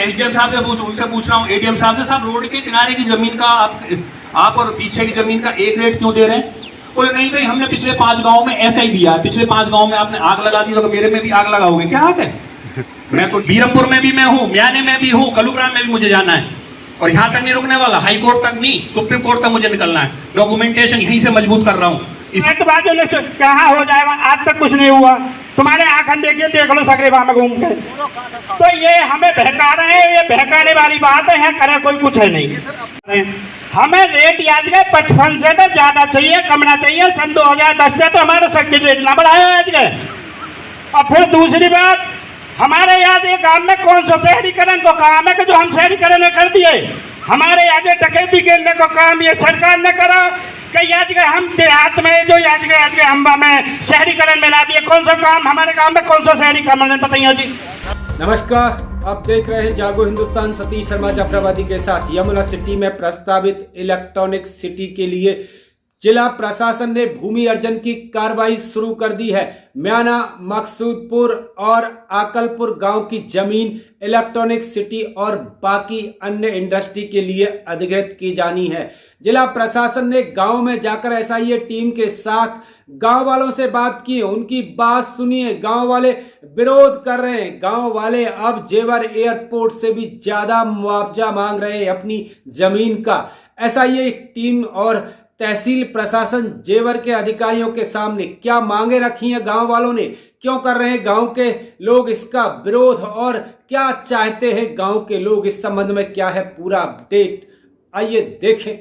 SDM साहब से उनसे पूछ रहा हूँ, एडीएम साहब से, साहब रोड के किनारे की जमीन का आप और पीछे की जमीन का एक रेट क्यों दे रहे हैं? बोले नहीं भाई, हमने पिछले 5 गाँव में ऐसा ही दिया है, पिछले 5 गाँव में आपने आग लगा दी तो मेरे में भी आग लगाओगे क्या? आग है, मैं तो बीरमपुर में भी मैं हूँ, म्याने में भी हूँ, कलुग्राम में भी मुझे जाना है, और यहाँ तक नहीं रुकने वाला, हाई कोर्ट तक नहीं, सुप्रीम कोर्ट तक मुझे निकलना है। डॉक्यूमेंटेशन यहीं से मजबूत कर रहा हूँ। कहाँ हो जाएगा, आज तक कुछ नहीं हुआ। तुम्हारे आंखन देखिए, देख लो सकरेबा में घूम के। तो ये हमें बहका रहे हैं, ये बहकाने वाली बात है, करे कोई कुछ है नहीं। हमें रेट याद है 55 से तो ज्यादा चाहिए, कम ना चाहिए। सन 2010 से तो हमारा सर्किट रेट ना बढ़ाया आज के। और फिर दूसरी बात, हमारे याद ये काम में कौन सा शहरीकरण को काम है कि जो हम शहरीकरण कर दिए? हमारे आगे डकैती करने को काम ये सरकार ने करा कि आज के हम देहात में जो आज के अम्बा में शहरीकरण में ला दिए। कौन सा काम हमारे काम में, कौन सा शहरीकरण बताइए जी। नमस्कार, आप देख रहे हैं जागो हिंदुस्तान। सतीश शर्मा जाफराबादी के साथ। यमुना सिटी में प्रस्तावित इलेक्ट्रॉनिक सिटी के लिए जिला प्रशासन ने भूमि अर्जन की कार्रवाई शुरू कर दी है। म्याना, मकसूदपुर और आकलपुर गांव की जमीन इलेक्ट्रॉनिक सिटी और बाकी अन्य इंडस्ट्री के लिए अधिग्रहित की जानी है। जिला प्रशासन ने गांव में जाकर एसआईए टीम के साथ गांव वालों से बात की, उनकी बात सुनिए। गांव वाले विरोध कर रहे हैं। गांव वाले अब जेवर एयरपोर्ट से भी ज्यादा मुआवजा मांग रहे हैं अपनी जमीन का। एसआईए टीम और तहसील प्रशासन जेवर के अधिकारियों के सामने क्या मांगे रखी हैं गांव वालों ने, क्यों कर रहे हैं गांव के लोग इसका विरोध, और क्या चाहते हैं गांव के लोग, इस संबंध में क्या है पूरा अपडेट, आइए देखें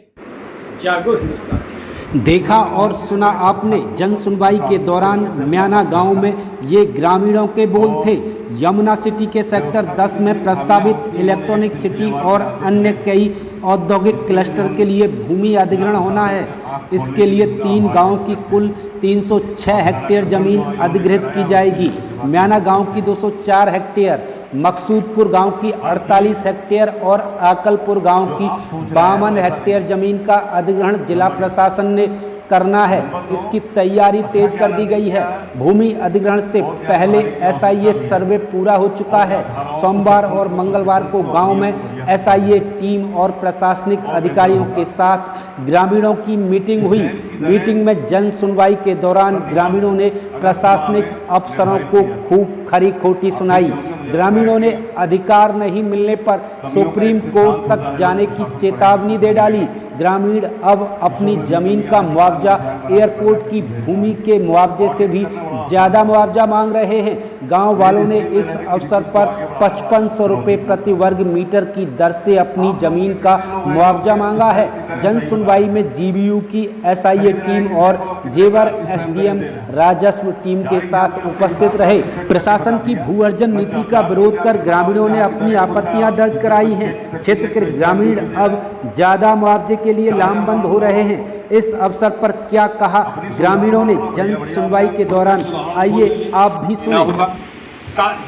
जागो हिंदुस्तान। देखा और सुना आपने जन सुनवाई के दौरान म्याना गांव में ये ग्रामीणों के बोल थे। यमुना सिटी के सेक्टर 10 में प्रस्तावित इलेक्ट्रॉनिक सिटी और अन्य कई औद्योगिक क्लस्टर के लिए भूमि अधिग्रहण होना है। इसके लिए 3 गांव की कुल 306 हेक्टेयर जमीन अधिग्रहित की जाएगी। म्याना गांव की 204 हेक्टेयर, मकसूदपुर गांव की 48 हेक्टेयर और आकलपुर गांव की 52 हेक्टेयर जमीन का अधिग्रहण जिला प्रशासन ने करना है। इसकी तैयारी तेज कर दी गई है। भूमि अधिग्रहण से पहले एसआईए सर्वे पूरा हो चुका है। सोमवार और मंगलवार को गांव में एसआईए टीम और प्रशासनिक अधिकारियों के साथ ग्रामीणों की मीटिंग हुई। मीटिंग में जन सुनवाई के दौरान ग्रामीणों ने प्रशासनिक अफसरों को खूब खरी खोटी सुनाई। ग्रामीणों ने अधिकार नहीं मिलने पर सुप्रीम कोर्ट तक जाने की चेतावनी दे डाली। ग्रामीण अब अपनी जमीन का मुआवजा एयरपोर्ट की भूमि के मुआवजे से भी ज़्यादा मुआवजा मांग रहे हैं। गांव वालों ने इस अवसर पर 5500 रुपये प्रति वर्ग मीटर की दर से अपनी जमीन का मुआवजा मांगा है। जन सुनवाई में जीबीयू की एसआईए टीम और जेवर एसडीएम राजस्व टीम के साथ उपस्थित रहे। प्रशासन की भू अर्जन नीति का विरोध कर ग्रामीणों ने अपनी आपत्तियां दर्ज कराई हैं। क्षेत्र के ग्रामीण अब ज्यादा मुआवजे के लिए लामबंद हो रहे हैं। इस अवसर पर क्या कहा ग्रामीणों ने जन सुनवाई के दौरान, आइए आप भी सुने।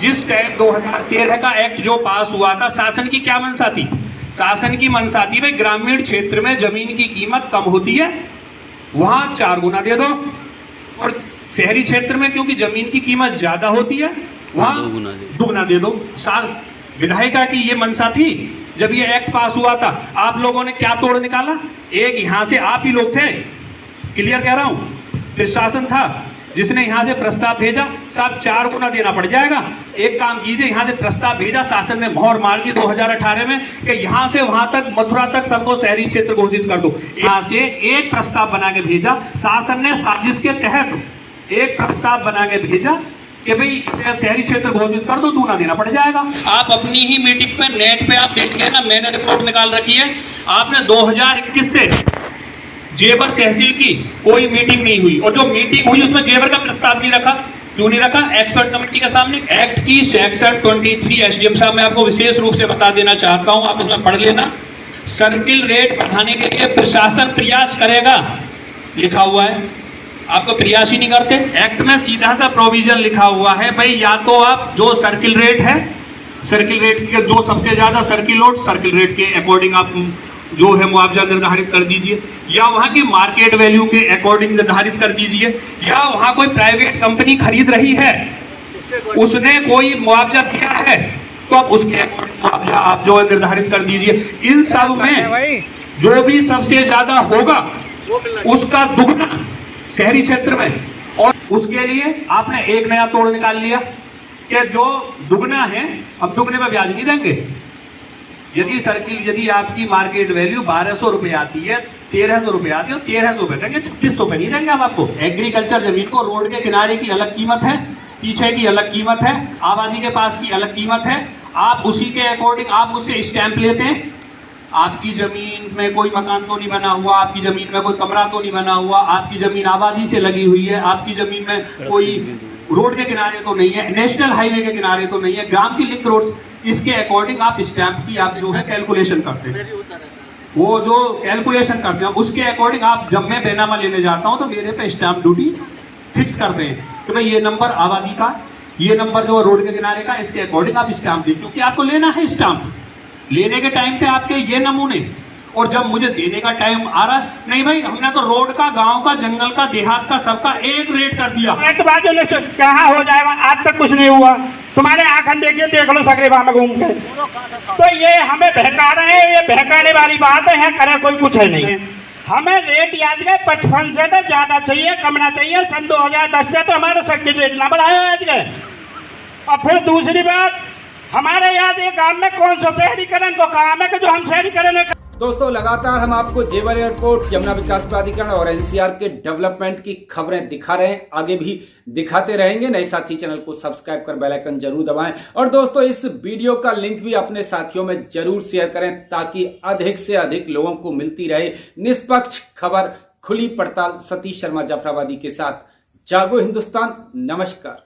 जिस टाइम 2013 का एक्ट जो पास हुआ था, शासन की क्या मंशा थी? शासन की मंशा थी भाई ग्रामीण क्षेत्र में जमीन की कीमत कम होती है, वहां 4 गुना दे दो, और शहरी क्षेत्र में क्योंकि जमीन की कीमत ज्यादा होती है वहां 2 गुना दे दो। विधायिका की ये मंशा थी। जब ये एक्ट पास हुआ था, आप लोगों ने क्या तोड़ निकाला? एक यहाँ से आप ही लोग थे, क्लियर कह रहा हूँ, प्रशासन था जिसने यहाँ से प्रस्ताव भेजा, साहब 4 गुना देना पड़ जाएगा। एक काम कीजिए, यहाँ से प्रस्ताव भेजा, शासन ने मोहर मार दी 2018 में कि यहाँ से वहां तक, मथुरा तक सबको शहरी क्षेत्र घोषित कर दो। यहाँ से एक प्रस्ताव बना के भेजा शासन ने, साजिश के तहत एक प्रस्ताव बना के भेजा कि भाई शहरी क्षेत्र घोषित कर दो, 2 गुना देना पड़ जाएगा। आप अपनी ही मीटिंग पे नेट पे आप देख लेना, मैंने रिपोर्ट निकाल रखी है। आपने 2021 से जेवर तहसील की कोई मीटिंग नहीं हुई, और जो मीटिंग हुई उसमें जेवर का प्रस्ताव नहीं रखा। क्यों नहीं रखा? एक्सपर्ट कमेटी के सामने। एक्ट की सेक्शन 23 एसडीएम साहब मैं आपको विशेष रूप से बता देना चाहता हूं, आप इसमें पढ़ लेना। सर्किल रेट बढ़ाने के लिए प्रशासन प्रयास करेगा, लिखा हुआ है। आपको प्रयास ही नहीं करते। एक्ट में सीधा सा प्रोविजन लिखा हुआ है भाई, या तो आप जो सर्किल रेट है, सर्किल रेट के जो सबसे ज्यादा सर्किल लोड, सर्किल रेट के अकॉर्डिंग आप जो है मुआवजा निर्धारित कर दीजिए, या वहां की मार्केट वैल्यू के अकॉर्डिंग निर्धारित कर दीजिए, या वहां कोई प्राइवेट कंपनी खरीद रही है, उसने कोई मुआवजा दिया है तो अब उसके अकॉर्डिंग आप जो निर्धारित कर दीजिए। इन सब में जो भी सबसे ज्यादा होगा उसका दुगना शहरी क्षेत्र में, और उसके लिए आपने एक नया तोड़ निकाल लिया कि जो दुगना है अब दुगने पे ब्याज नहीं देंगे। यदि आपकी मार्केट वैल्यू 1200 रुपए आती है, 1300 रुपए आती है, 1300 रुपए देंगे, 3600 रुपए नहीं देंगे हम आपको। एग्रीकल्चर जमीन को रोड के किनारे की अलग कीमत है, पीछे की अलग कीमत है, आबादी के पास की अलग कीमत है। आप उसी के अकॉर्डिंग आप मुझसे स्टैंप लेते हैं। आपकी जमीन में कोई मकान तो नहीं बना हुआ, आपकी जमीन में कोई कमरा तो नहीं बना हुआ, आपकी जमीन आबादी से लगी हुई है, आपकी जमीन में कोई रोड के किनारे तो नहीं है, नेशनल हाईवे के किनारे तो नहीं है, ग्राम की लिंक रोड, इसके अकॉर्डिंग आप स्टैंप की आप जो है कैलकुलेशन करते हैं। वो जो कैलकुलेशन करते हैं उसके अकॉर्डिंग आप, जब मैं बैनामा लेने जाता हूं तो मेरे पे स्टैंप ड्यूटी फिक्स करते हैं तो भाई ये नंबर आबादी का, ये नंबर जो रोड के किनारे का, इसके अकॉर्डिंग आप स्टैंप दीजिए, क्योंकि आपको लेना है स्टैंप। लेने के टाइम पे आपके ये नमूने, और जब मुझे देने का टाइम आ रहा, नहीं भाई हमने तो रोड का, गांव का, जंगल का, देहात का, सबका एक रेट कर दिया। एक बात जो क्या हो जाएगा, आज तक कुछ नहीं हुआ। तुम्हारे आंखन देखिए, देख लो सकरेबा में घूम के। तो ये हमें बहका रहे हैं, ये बहकाने वाली बात है, करे कोई कुछ है नहीं। हमें रेट याद गए 55 से तो ज्यादा चाहिए, कम ना चाहिए। सन 2010 से तो हमारा सर्किट रेट ना बढ़ाया आज गए। और फिर दूसरी बात, हमारे याद ये गांव में कौन सा शहरीकरण को काम है कि जो हम शहरीकरण। दोस्तों लगातार हम आपको जेवर एयरपोर्ट, यमुना विकास प्राधिकरण और एनसीआर के डेवलपमेंट की खबरें दिखा रहे हैं, आगे भी दिखाते रहेंगे। नए साथी चैनल को सब्सक्राइब कर बेल आइकन जरूर दबाएं, और दोस्तों इस वीडियो का लिंक भी अपने साथियों में जरूर शेयर करें ताकि अधिक से अधिक लोगों को मिलती रहे निष्पक्ष खबर, खुली पड़ताल। सतीश शर्मा जाफराबादी के साथ जागो हिंदुस्तान। नमस्कार।